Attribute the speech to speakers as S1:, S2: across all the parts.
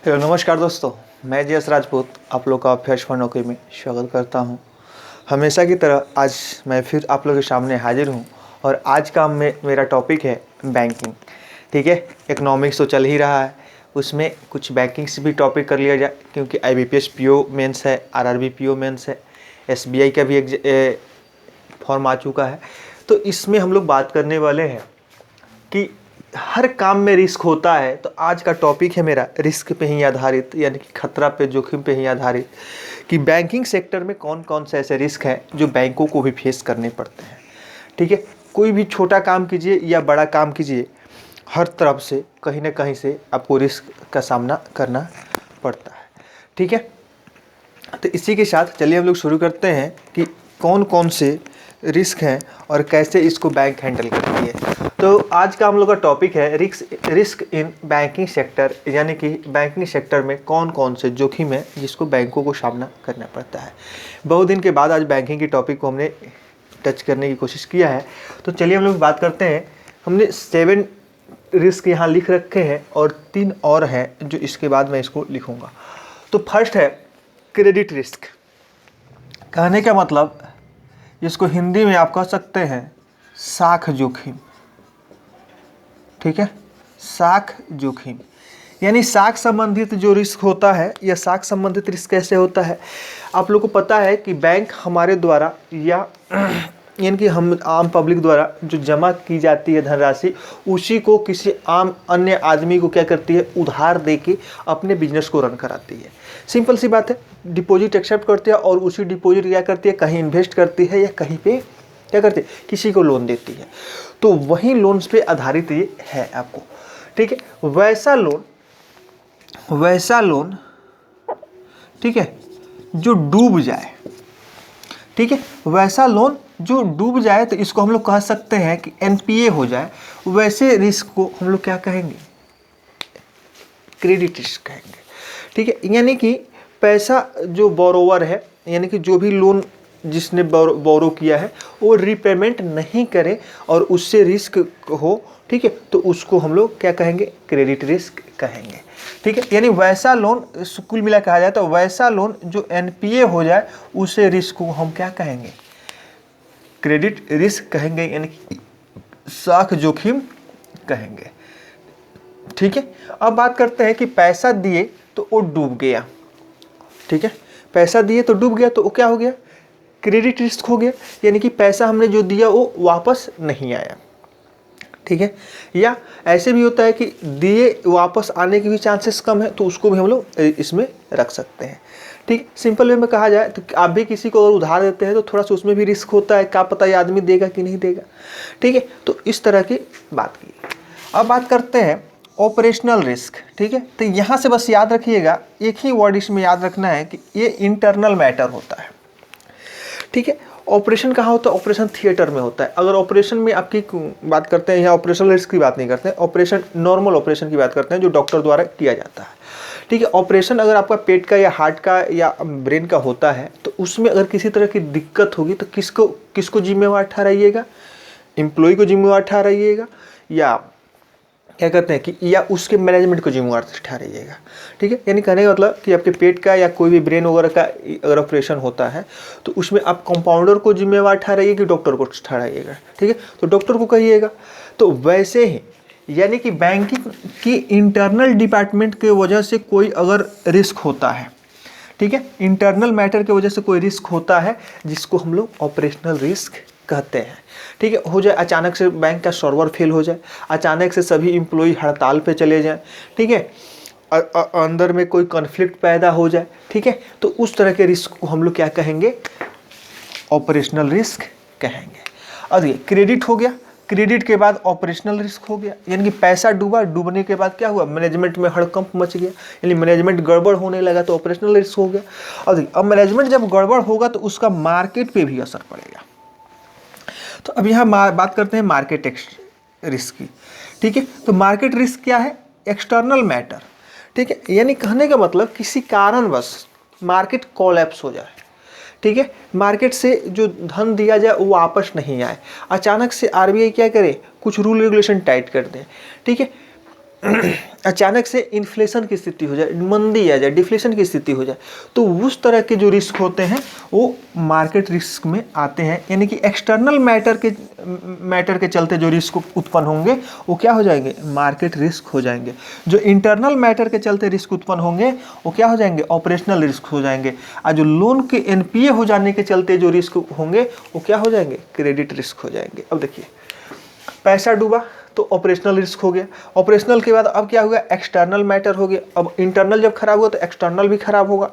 S1: Hello नमस्कार दोस्तों, मैं जी एस राजपूत आप लोग का अभ्यास फॉर नौकरी में स्वागत करता हूं। हमेशा की तरह आज मैं फिर आप लोगों के सामने हाजिर हूं और आज का मेरा टॉपिक है बैंकिंग। ठीक है, इकोनॉमिक्स तो चल ही रहा है, उसमें कुछ बैंकिंग से भी टॉपिक कर लिया जाए क्योंकि IBPS PO मेंस है, RRB PO मेंस है, SBI का भी एक फॉर्म आ चुका है। तो इसमें हम लोग बात करने वाले हैं कि हर काम में रिस्क होता है। तो आज का टॉपिक है मेरा रिस्क पे ही आधारित, यानी कि खतरा पे, जोखिम पे ही आधारित, कि बैंकिंग सेक्टर में कौन कौन से ऐसे रिस्क हैं जो बैंकों को भी फेस करने पड़ते हैं। ठीक है, कोई भी छोटा काम कीजिए या बड़ा काम कीजिए, हर तरफ से कहीं ना कहीं से आपको रिस्क का सामना करना पड़ता है। ठीक है, तो इसी के साथ चलिए हम लोग शुरू करते हैं कि कौन कौन से रिस्क हैं और कैसे इसको बैंक हैंडल करती है। तो आज का हम लोग का टॉपिक है रिस्क इन बैंकिंग सेक्टर, यानी कि बैंकिंग सेक्टर में कौन कौन से जोखिम है जिसको बैंकों को सामना करना पड़ता है। बहुत दिन के बाद आज बैंकिंग की टॉपिक को हमने टच करने की कोशिश किया है। तो चलिए हम लोग बात करते हैं। हमने 7 रिस्क यहाँ लिख रखे हैं और 3 और हैं जो इसके बाद मैं इसको लिखूँगा। तो फर्स्ट है क्रेडिट रिस्क। कहने का मतलब जिसको हिंदी में आप कह सकते हैं साख जोखिम। ठीक है, साख जोखिम यानी साख संबंधित जो रिस्क होता है, या साख संबंधित रिस्क कैसे होता है। आप लोग को पता है कि बैंक हमारे द्वारा या यानी कि हम आम पब्लिक द्वारा जो जमा की जाती है धनराशि, उसी को किसी आम अन्य आदमी को क्या करती है, उधार दे के अपने बिजनेस को रन कराती है। सिंपल सी बात है, डिपॉजिट एक्सेप्ट करती है और उसी डिपॉजिट क्या करती है, कहीं इन्वेस्ट करती है या कहीं पे क्या करती है, किसी को लोन देती है। तो वही लोन्स पे आधारित ये है आपको। ठीक है, वैसा लोन ठीक है जो डूब जाए। ठीक है, वैसा लोन जो डूब जाए तो इसको हम लोग कह सकते हैं कि NPA हो जाए। वैसे रिस्क को हम लोग क्या कहेंगे, क्रेडिट रिस्क कहेंगे। ठीक है, यानी कि पैसा जो बोरोवर है, यानी कि जो भी लोन जिसने बोरो किया है वो रीपेमेंट नहीं करे और उससे रिस्क हो, ठीक है, तो उसको हम लोग क्या कहेंगे, क्रेडिट रिस्क कहेंगे। ठीक है, यानी वैसा लोन, कुल मिला कहा जाए तो वैसा लोन जो NPA हो जाए उसे रिस्क को हम क्या कहेंगे, क्रेडिट रिस्क कहेंगे, यानी कि साख जोखिम कहेंगे। ठीक है, अब बात करते हैं कि पैसा दिए तो वो डूब गया। ठीक है, पैसा दिए तो डूब गया, तो वो क्या हो गया, क्रेडिट रिस्क हो गया, यानी कि पैसा हमने जो दिया वो वापस नहीं आया। ठीक है, या ऐसे भी होता है कि दिए वापस आने के भी चांसेस कम है, तो उसको भी हम लोग इसमें रख सकते हैं। ठीक, सिंपल वे में कहा जाए तो आप भी किसी को अगर उधार देते हैं तो थोड़ा सा उसमें भी रिस्क होता है, क्या पता ये आदमी देगा कि नहीं देगा। ठीक है, तो इस तरह की बात की। अब बात करते हैं ऑपरेशनल रिस्क। ठीक है, तो यहाँ से बस याद रखिएगा, एक ही वर्ड इसमें याद रखना है कि ये इंटरनल मैटर होता है। ठीक है, ऑपरेशन कहाँ होता है, ऑपरेशन थिएटर में होता है। अगर ऑपरेशन में आपकी बात करते हैं, यहाँ ऑपरेशनल रिस्क की बात नहीं करते हैं, ऑपरेशन नॉर्मल ऑपरेशन की बात करते हैं जो डॉक्टर द्वारा किया जाता है। ठीक है, ऑपरेशन अगर आपका पेट का या हार्ट का या ब्रेन का होता है तो उसमें अगर किसी तरह की दिक्कत होगी तो किसको जिम्मेवार ठहराइएगा, एम्प्लॉय को जिम्मेवार ठहराइएगा, या क्या कहते हैं कि या उसके मैनेजमेंट को जिम्मेवार ठहराइएगा। ठीक है, यानी कहने का मतलब कि आपके पेट का या कोई भी ब्रेन वगैरह का अगर ऑपरेशन होता है तो उसमें आप कंपाउंडर को जिम्मेवार ठहराइए कि डॉक्टर को ठहराइएगा। ठीक है, तो डॉक्टर को कहिएगा। तो वैसे ही यानी कि बैंकिंग की इंटरनल डिपार्टमेंट के वजह से कोई अगर रिस्क होता है, ठीक है, इंटरनल मैटर की वजह से कोई रिस्क होता है जिसको हम लोग ऑपरेशनल रिस्क कहते हैं। ठीक है, हो जाए अचानक से बैंक का सर्वर फेल हो जाए, अचानक से सभी एम्प्लॉय हड़ताल पे चले जाएं, ठीक है, अंदर में कोई कॉन्फ्लिक्ट पैदा हो जाए, ठीक है, तो उस तरह के रिस्क को हम लोग क्या कहेंगे, ऑपरेशनल रिस्क कहेंगे। और ये क्रेडिट हो गया, क्रेडिट के बाद ऑपरेशनल रिस्क हो गया, यानी कि पैसा डूबा, डूबने के बाद क्या हुआ, मैनेजमेंट में हड़कंप मच गया, यानी मैनेजमेंट गड़बड़ होने लगा तो ऑपरेशनल रिस्क हो गया। और अब मैनेजमेंट जब गड़बड़ होगा तो उसका मार्केट पे भी असर पड़ेगा। तो अब यहाँ बात करते हैं मार्केट रिस्क की। ठीक है, तो मार्केट रिस्क क्या है, एक्सटर्नल मैटर। ठीक है, यानी कहने का मतलब किसी कारणवश मार्केट कोलैप्स हो जाए। ठीक है, मार्केट से जो धन दिया जाए वो वापस नहीं आए, अचानक से RBI क्या करे, कुछ रूल रेगुलेशन टाइट कर दे। ठीक है, अचानक से इन्फ्लेशन की स्थिति हो जाए, मंदी आ जाए, डिफ्लेशन की स्थिति हो जाए, तो उस तरह के जो रिस्क होते हैं वो मार्केट रिस्क में आते हैं। यानी कि एक्सटर्नल मैटर के चलते जो रिस्क उत्पन्न होंगे वो क्या हो जाएंगे, मार्केट रिस्क हो जाएंगे। जो इंटरनल मैटर के चलते रिस्क उत्पन्न होंगे वो क्या हो जाएंगे, ऑपरेशनल रिस्क हो जाएंगे। और जो लोन के एनपीए हो जाने के चलते जो रिस्क होंगे वो क्या हो जाएंगे, क्रेडिट रिस्क हो जाएंगे। अब देखिए, पैसा डूबा तो ऑपरेशनल रिस्क हो गया, ऑपरेशनल के बाद अब क्या हुआ, एक्सटर्नल मैटर हो गया। अब इंटरनल जब खराब हुआ तो एक्सटर्नल भी खराब होगा,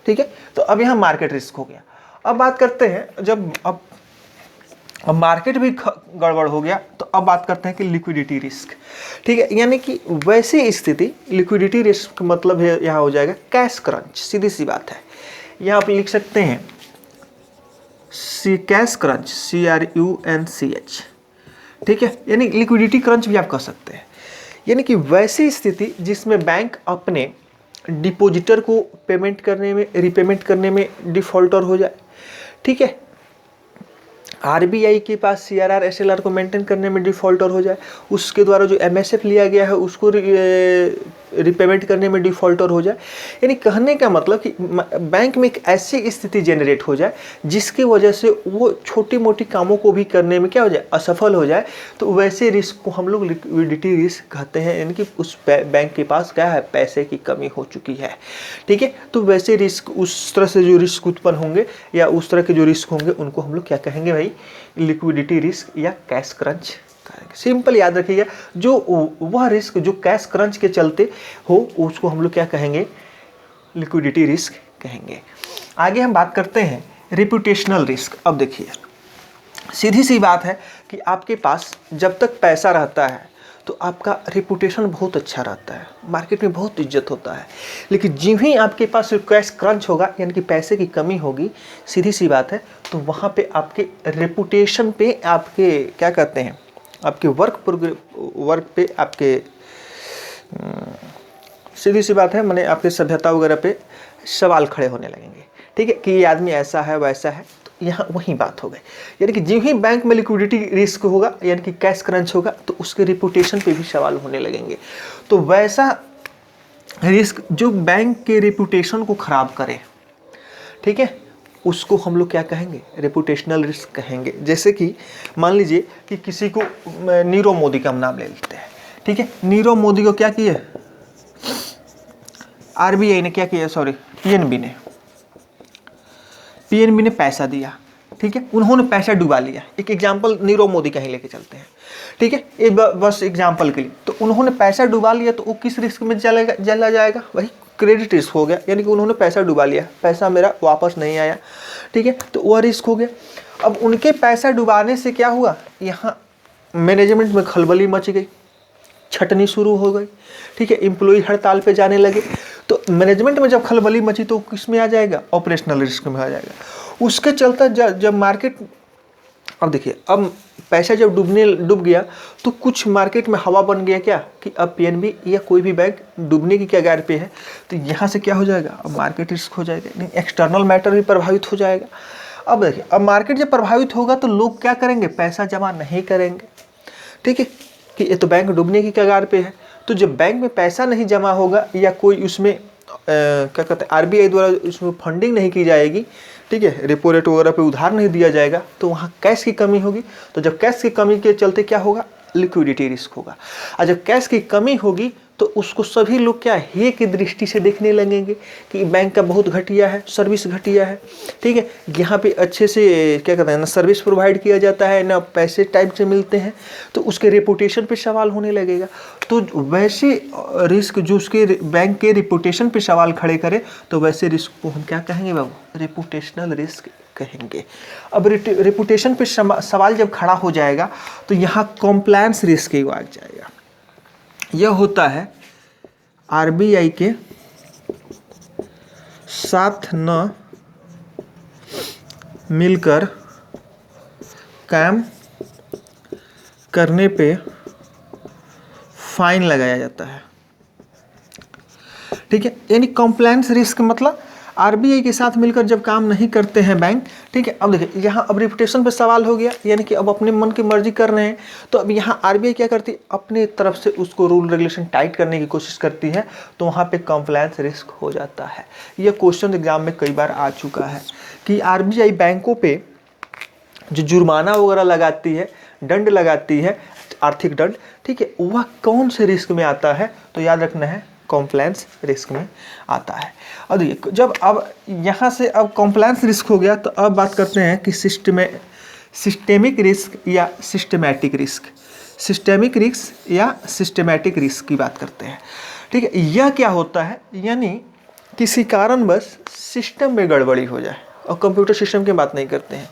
S1: ठीक है। तो अब यहाँ मार्केट रिस्क हो गया। अब बात करते हैं, जब अब मार्केट भी गड़बड़ हो गया तो अब बात करते हैं कि लिक्विडिटी रिस्क, ठीक है। यानी कि वैसी स्थिति, लिक्विडिटी रिस्क मतलब है यहाँ हो जाएगा कैश क्रंच, सीधी सी बात है। यहाँ आप लिख सकते हैं कैश क्रंच, CRUNCH, ठीक है। यानी लिक्विडिटी क्रंच भी आप कह सकते हैं। यानी कि वैसी स्थिति जिसमें बैंक अपने डिपॉजिटर को पेमेंट करने में, रिपेमेंट करने में डिफॉल्टर हो जाए, ठीक है। आरबीआई के पास CRR SLR को मेंटेन करने में डिफॉल्टर हो जाए, उसके द्वारा जो MSF लिया गया है उसको रिपेमेंट करने में डिफॉल्टर हो जाए। यानी कहने का मतलब कि बैंक में एक ऐसी स्थिति जनरेट हो जाए जिसकी वजह से वो छोटी मोटी कामों को भी करने में क्या हो जाए, असफल हो जाए। तो वैसे रिस्क को हम लोग लिक्विडिटी रिस्क कहते हैं। यानी कि उस बैंक के पास क्या है, पैसे की कमी हो चुकी है, ठीक है। तो वैसे रिस्क, उस तरह से जो रिस्क उत्पन्न होंगे या उस तरह के जो रिस्क होंगे उनको हम लोग क्या कहेंगे भाई, लिक्विडिटी रिस्क या कैश क्रंच। सिंपल याद रखिएगा, जो वह रिस्क जो कैश क्रंच के चलते हो उसको हम लोग क्या कहेंगे, लिक्विडिटी रिस्क कहेंगे। आगे हम बात करते हैं रेपुटेशनल रिस्क। अब देखिए, सीधी सी बात है कि आपके पास जब तक पैसा रहता है तो आपका रेपुटेशन बहुत अच्छा रहता है, मार्केट में बहुत इज्जत होता है। लेकिन जिन ही आपके पास कैश क्रंच होगा, यानी कि पैसे की कमी होगी, सीधी सी बात है, तो वहाँ पे आपके रेपुटेशन पे, आपके क्या कहते हैं, आपके वर्क पे, आपके सीधी सी बात है, मैंने आपके सभ्यता वगैरह पे सवाल खड़े होने लगेंगे, ठीक है, कि ये आदमी ऐसा है वैसा है। तो यहाँ वही बात हो गई। यानी कि जिन ही बैंक में लिक्विडिटी रिस्क होगा, यानी कि कैश क्रंच होगा, तो उसके रिपुटेशन पे भी सवाल होने लगेंगे। तो वैसा रिस्क जो बैंक के रेपुटेशन को खराब करे, ठीक है, उसको हम लोग क्या कहेंगे, रेपुटेशनल रिस्क कहेंगे। जैसे कि मान लीजिए कि किसी को, नीरव मोदी का हम नाम ले लेते हैं, ठीक है। नीरव मोदी को क्या किया, आरबीआई ने क्या किया, सॉरी पीएनबी ने पैसा दिया, ठीक है। उन्होंने पैसा डुबा लिया। एक एग्जाम्पल नीरव मोदी का ही लेके चलते हैं, ठीक है, ये बस एग्जाम्पल के लिए। तो उन्होंने पैसा डुबा लिया तो वो किस रिस्क में चला जाएगा, वही क्रेडिट रिस्क हो गया। यानी कि उन्होंने पैसा डुबा लिया, पैसा मेरा वापस नहीं आया, ठीक है, तो वह रिस्क हो गया। अब उनके पैसा डुबाने से क्या हुआ, यहाँ मैनेजमेंट में खलबली मच गई, छटनी शुरू हो गई, ठीक है, एम्प्लॉय हड़ताल पे जाने लगे। तो मैनेजमेंट में जब खलबली मची तो किस में आ जाएगा, ऑपरेशनल रिस्क में आ जाएगा। उसके चलते जब मार्केट, अब देखिए, अब पैसा जब डूब गया तो कुछ मार्केट में हवा बन गया क्या, कि अब पीएनबी या कोई भी बैंक डूबने की कगार पे है। तो यहाँ से क्या हो जाएगा, अब मार्केट रिस्क हो जाएगा, नहीं, एक्सटर्नल मैटर भी प्रभावित हो जाएगा। अब देखिए, अब मार्केट जब प्रभावित होगा तो लोग क्या करेंगे, पैसा जमा नहीं करेंगे, ठीक है, कि ये तो बैंक डूबने की कगार पे है। तो जब बैंक में पैसा नहीं जमा होगा या कोई उसमें क्या कहते हैं, आरबीआई द्वारा उसमें फंडिंग नहीं की जाएगी, ठीक है, रेपो रेट वगैरह पे उधार नहीं दिया जाएगा, तो वहाँ कैश की कमी होगी। तो जब कैश की कमी के चलते क्या होगा, लिक्विडिटी रिस्क होगा। और जब कैश की कमी होगी तो उसको सभी लोग क्या हे की दृष्टि से देखने लगेंगे कि बैंक का बहुत घटिया है, सर्विस घटिया है, ठीक है, यहाँ पे अच्छे से क्या कहते हैं ना, सर्विस प्रोवाइड किया जाता है ना, पैसे टाइम से मिलते हैं, तो उसके रेपुटेशन पे सवाल होने लगेगा। तो वैसे रिस्क जो उसके बैंक के रेपुटेशन पे सवाल खड़े करे, तो वैसे रिस्क को हम क्या कहेंगे बाबू, रेपुटेशनल रिस्क कहेंगे। अब रेपुटेशन पे सवाल जब खड़ा हो जाएगा तो यहाँ कॉम्प्लायंस रिस्क आ जाएगा। यह होता है आरबीआई के साथ न मिलकर काम करने पे फाइन लगाया जाता है, ठीक है। यानी कॉम्प्लायंस रिस्क मतलब आरबीआई के साथ मिलकर जब काम नहीं करते हैं बैंक, ठीक है। अब देखिए यहाँ अब रिपुटेशन पे सवाल हो गया, यानी कि अब अपने मन की मर्जी कर रहे हैं, तो अब यहाँ आरबीआई क्या करती है, अपने तरफ से उसको रूल रेगुलेशन टाइट करने की कोशिश करती है, तो वहाँ पे कंप्लायंस रिस्क हो जाता है। ये क्वेश्चन एग्जाम में कई बार आ चुका है कि आरबीआई बैंकों पे जो जुर्माना वगैरह लगाती है, दंड लगाती है, आर्थिक दंड, ठीक है, वह कौन से रिस्क में आता है, तो याद रखना है कॉम्प्लायंस रिस्क में आता है। और देखिए जब अब यहाँ से अब कॉम्प्लायंस रिस्क हो गया, तो अब बात करते हैं कि सिस्टेमिक रिस्क या सिस्टमैटिक रिस्क। सिस्टेमिक रिस्क या सिस्टमैटिक रिस्क की बात करते हैं, ठीक है। यह क्या होता है, यानी किसी कारणवश सिस्टम में गड़बड़ी हो जाए, और कंप्यूटर सिस्टम की बात नहीं करते हैं,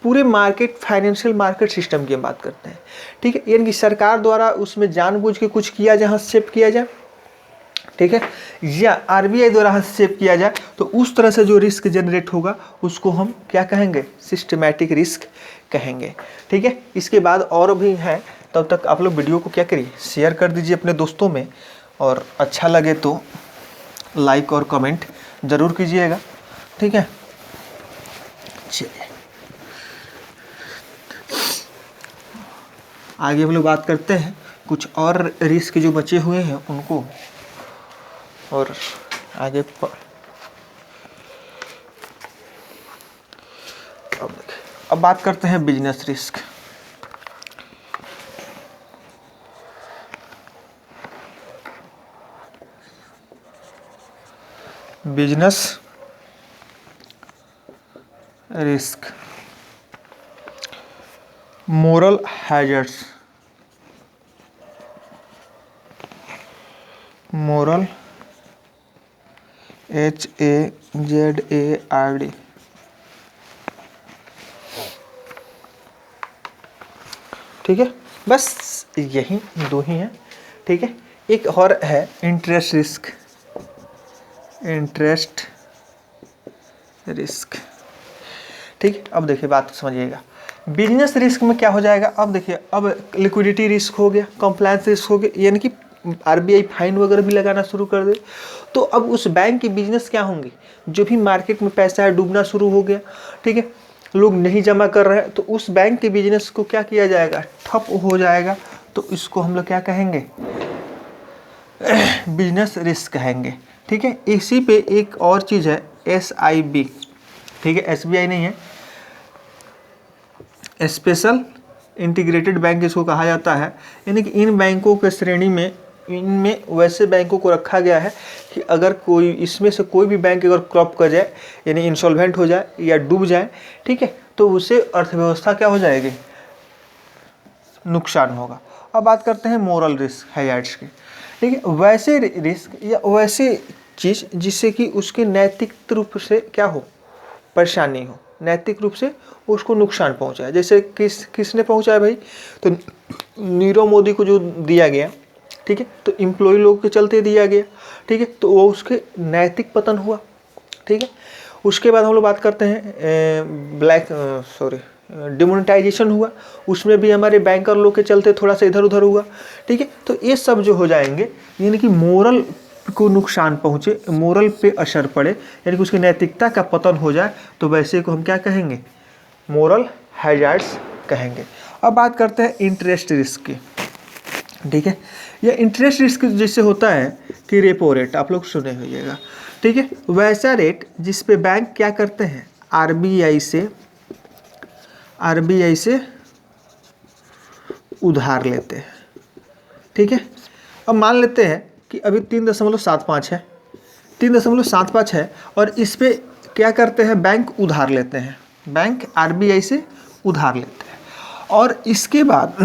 S1: पूरे मार्केट फाइनेंशियल मार्केट सिस्टम की बात करते हैं, ठीक है। यानी कि सरकार द्वारा उसमें जानबूझ के कुछ किया जाए, हस्तक्षेप किया जाए, ठीक है, या आरबीआई द्वारा हस्तक्षेप किया जाए, तो उस तरह से जो रिस्क जनरेट होगा उसको हम क्या कहेंगे, सिस्टमैटिक रिस्क कहेंगे, ठीक है। इसके बाद और भी है, तब तक आप लोग वीडियो को क्या करिए, शेयर कर दीजिए अपने दोस्तों में, और अच्छा लगे तो लाइक और कमेंट ज़रूर कीजिएगा, ठीक है। चलिए आगे हम लोग बात करते हैं कुछ और रिस्क जो बचे हुए हैं उनको, और आगे अब बात करते हैं business risk. Business risk, moral hazards, moral HAZARD, ठीक है। बस यही दो ही हैं, ठीक है। एक और है इंटरेस्ट रिस्क, इंटरेस्ट रिस्क, ठीक है। अब देखिए बात समझिएगा, बिजनेस रिस्क में क्या हो जाएगा, अब देखिए अब लिक्विडिटी रिस्क हो गया, कंप्लायंस रिस्क हो गया, यानी कि आरबीआई फाइन वगैरह भी लगाना शुरू कर दे, तो अब उस बैंक की बिजनेस क्या होंगी, जो भी मार्केट में पैसा है डूबना शुरू हो गया, ठीक है, लोग नहीं जमा कर रहे हैं, तो उस बैंक के बिजनेस को क्या किया जाएगा, ठप हो जाएगा, तो इसको हम लोग क्या कहेंगे, बिजनेस रिस्क कहेंगे, ठीक है। इसी पे एक और चीज़ है SIB, ठीक है, SBI नहीं है, स्पेशल इंटीग्रेटेड बैंक इसको कहा जाता है, यानी कि इन बैंकों के श्रेणी में, इनमें वैसे बैंकों को रखा गया है कि अगर कोई इसमें से कोई भी बैंक अगर क्रॉप कर जाए, यानी इंसॉल्वेंट हो जाए या डूब जाए, ठीक है, तो उससे अर्थव्यवस्था क्या हो जाएगी, नुकसान होगा। अब बात करते हैं मोरल रिस्क हैजर्ड्स की, ठीक है, वैसे रिस्क या वैसे चीज़ जिससे कि उसके नैतिक रूप से क्या हो, परेशानी हो, नैतिक रूप से उसको नुकसान पहुंचाए। जैसे किसने पहुंचाया भाई, तो नीरव मोदी को जो दिया गया, ठीक है, तो एम्प्लॉय लोग के चलते दिया गया, ठीक है, तो वो उसके नैतिक पतन हुआ, ठीक है। उसके बाद हम लोग बात करते हैं डिमोनेटाइजेशन हुआ, उसमें भी हमारे बैंकर लोग के चलते थोड़ा सा इधर उधर हुआ, ठीक है। तो ये सब जो हो जाएंगे, यानी कि मोरल को नुकसान पहुँचे, मोरल पे असर पड़े, यानी कि उसकी नैतिकता का पतन हो जाए, तो वैसे को हम क्या कहेंगे, मोरल हैजर्ड्स कहेंगे। अब बात करते हैं इंटरेस्ट रिस्क की, ठीक है। यह इंटरेस्ट रिस्क जैसे होता है कि रेपो रेट, आप लोग सुने होइएगा, ठीक है, वैसा रेट जिस पे बैंक क्या करते हैं, आरबीआई से उधार लेते हैं, ठीक है। अब मान लेते हैं कि अभी 3.75 है, 3.75 है, और इस पे क्या करते हैं, बैंक उधार लेते हैं, बैंक आरबीआई से उधार लेते हैं, और इसके बाद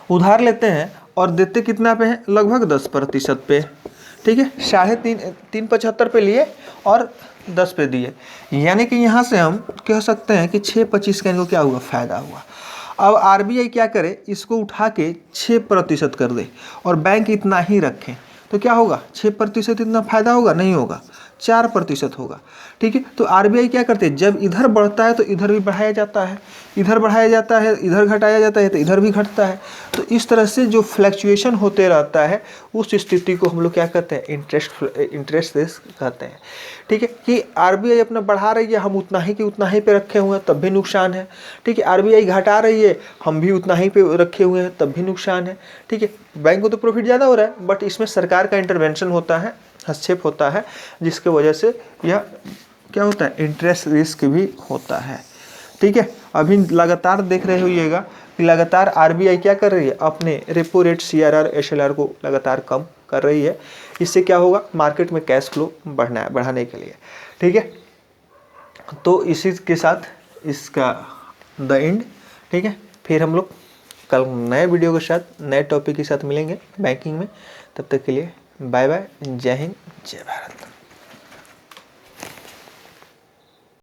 S1: उधार लेते हैं और देते कितना पे है, लगभग 10% पे, ठीक है, 3.75 पे लिए और 10 पे दिए, यानी कि यहाँ से हम कह सकते हैं कि 6.25 का इनको क्या हुआ, फायदा हुआ। अब आरबीआई क्या करे, इसको उठा के 6% कर दे और बैंक इतना ही रखें, तो क्या होगा, 6% इतना फायदा होगा, नहीं होगा, 4% होगा। ठीक है, तो आरबीआई क्या करते हैं, जब इधर बढ़ता है तो इधर भी बढ़ाया जाता है, इधर बढ़ाया जाता है, इधर घटाया जाता है तो इधर भी घटता है। तो इस तरह से जो फ्लैक्चुएशन होते रहता है उस स्थिति को हम लोग क्या कहते हैं, इंटरेस्ट रिस्क कहते हैं। ठीक है, कि आरबीआई अपना बढ़ा रही है, हम उतना ही कि उतना ही पे रखे हुए हैं तब भी नुकसान है। ठीक है, आरबीआई घटा रही है, हम भी उतना ही पे रखे हुए हैं तब भी नुकसान है। ठीक है, बैंक को तो प्रॉफिट ज़्यादा हो रहा है, बट इसमें सरकार का इंटरवेंशन होता है, हस्तक्षेप होता है, जिसके वजह से यह क्या होता है, इंटरेस्ट रिस्क भी होता है। ठीक है, अभी लगातार देख रहे होइएगा कि लगातार आरबीआई क्या कर रही है, अपने रेपो रेट, सीआरआर, एसएलआर को लगातार कम कर रही है। इससे क्या होगा, मार्केट में कैश फ्लो बढ़ाने के लिए। ठीक है, तो इसी के साथ इसका द एंड। ठीक है, फिर हम लोग कल नए वीडियो के साथ, नए टॉपिक के साथ मिलेंगे बैंकिंग में। तब तक के लिए बाय बाय, जय हिंद, जय भारत।